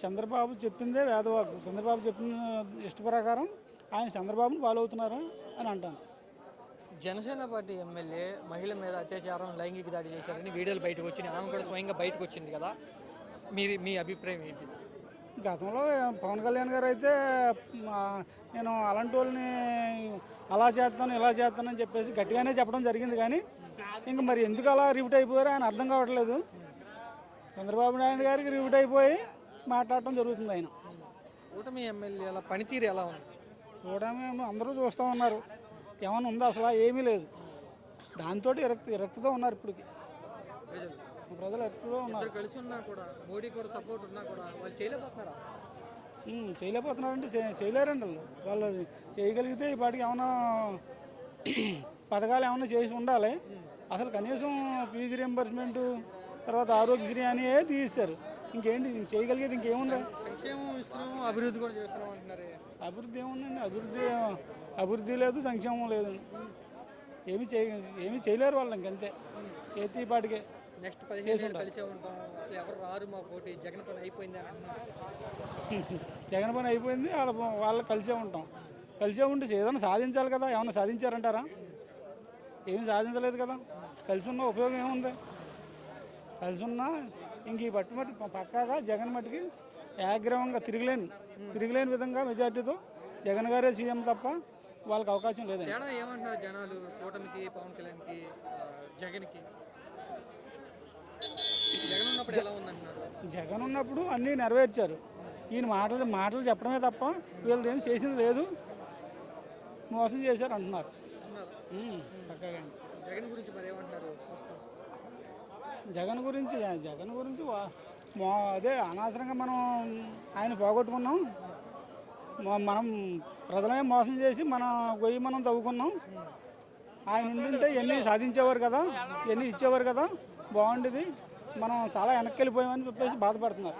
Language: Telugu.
చంద్రబాబు చెప్పిందే వేదవాకు. చంద్రబాబు చెప్పిన ఇష్ట ప్రకారం ఆయన చంద్రబాబుని ఫాలో అవుతున్నారు అని అంటాను. జనసేన పార్టీ ఎమ్మెల్యే మహిళ మీద అత్యాచారం, లైంగిక దాడి చేశారని వీడియోలు బయటకు వచ్చినాయి. ఆమె కూడా స్వయంగా బయటకు వచ్చింది కదా, మీ అభిప్రాయం ఏంటి? గతంలో పవన్ కళ్యాణ్ గారు అయితే నేను అలాంటి వాళ్ళని అలా చేస్తాను ఇలా చేస్తానని చెప్పేసి గట్టిగానే చెప్పడం జరిగింది. కానీ ఇంక మరి ఎందుకు అలా రిపీట్ అయిపోయారో ఆయన అర్థం కావట్లేదు. చంద్రబాబు నాయుడు గారికి రిపీట్ అయిపోయి మాట్లాడటం జరుగుతుంది. ఆయన కూటమి ఎమ్మెల్యేల పనితీరు ఎలా ఉంది? కూడా మేము అందరూ చూస్తూ ఉన్నారు. ఏమైనా ఉందా? అసలు ఏమీ లేదు. దాంతో విరక్తితో ఉన్నారు. ఇప్పటికి ప్రజలు ఎరక్తితో ఉన్నారు. కలిసి ఉన్నా కూడా, మోడీ కూడా సపోర్ట్ ఉన్నా కూడా వాళ్ళు చేయలేకపోతున్నారా? చేయలేకపోతున్నారంటే చేయలేరండి. వాళ్ళు చేయగలిగితే ఈ పాటికి ఏమైనా పథకాలు ఏమైనా చేసి ఉండాలి. అసలు కనీసం ఫీజు రియంబర్స్మెంటు, తర్వాత ఆరోగ్యశ్రీ అని తీస్తారు. ఇంకేంటి చేయగలిగేది? ఇంకేముందా? సంక్షేమం ఇస్తున్నాం, అభివృద్ధి కూడా చేస్తున్నాం అంటున్నారు. అభివృద్ధి ఏముందండి? అభివృద్ధి లేదు, సంక్షేమం లేదు. ఏమీ చేయలేరు వాళ్ళు. ఇంకంతే చేతి పాటికే. నెక్స్ట్ 15 ఏళ్ళు కలిసే ఉంటాం, అసలు ఎవరు రారు మా పోటీ, జగన్ పని అయిపోయింది అని అంటున్నారు. జగన్ పని అయిపోయింది, వాళ్ళు కలిసే ఉంటాం. కలిసే ఉంటే ఏదైనా సాధించాలి కదా. ఏమన్నా సాధించారంటారా? ఏమీ సాధించలేదు కదా. కలిసి ఉన్న ఉపయోగం ఏముంది? కలిసి ఉన్నా ఇంక ఈ మట్టి పక్కాగా జగన్ మట్టికి ఏగ్రవంగా తిరిగిలేని విధంగా మెజార్టీతో జగన్ గారే సీఎం తప్ప వాళ్ళకి అవకాశం లేదండి. ఏమంటున్నారు జనాలు కూటమికి, పవన్ కళ్యాణ్కి, జగన్కి? జగన్ ఉన్నప్పుడు ఎలా ఉందంటున్నారు? జగన్ ఉన్నప్పుడు అన్నీ నెరవేర్చారు. ఈయన మాటలు చెప్పడమే తప్ప వీళ్ళది ఏం చేసింది లేదు. మోసం చేశారు అంటున్నారు. పక్కాగా. జగన్ గురించి మరి ఏమంటున్నారు? జగన్ గురించి అదే అనవసరంగా మనం ఆయన పోగొట్టుకున్నాం. మనం ప్రజలమే మోసం చేసి మన గొయ్యి మనం తవ్వుకున్నాం. ఆయన ఉండింటే ఎన్ని సాధించేవారు కదా, ఎన్ని ఇచ్చేవారు కదా, బాగుండేది. మనం చాలా వెనక్కి వెళ్ళిపోయామని చెప్పేసి బాధపడుతున్నారు.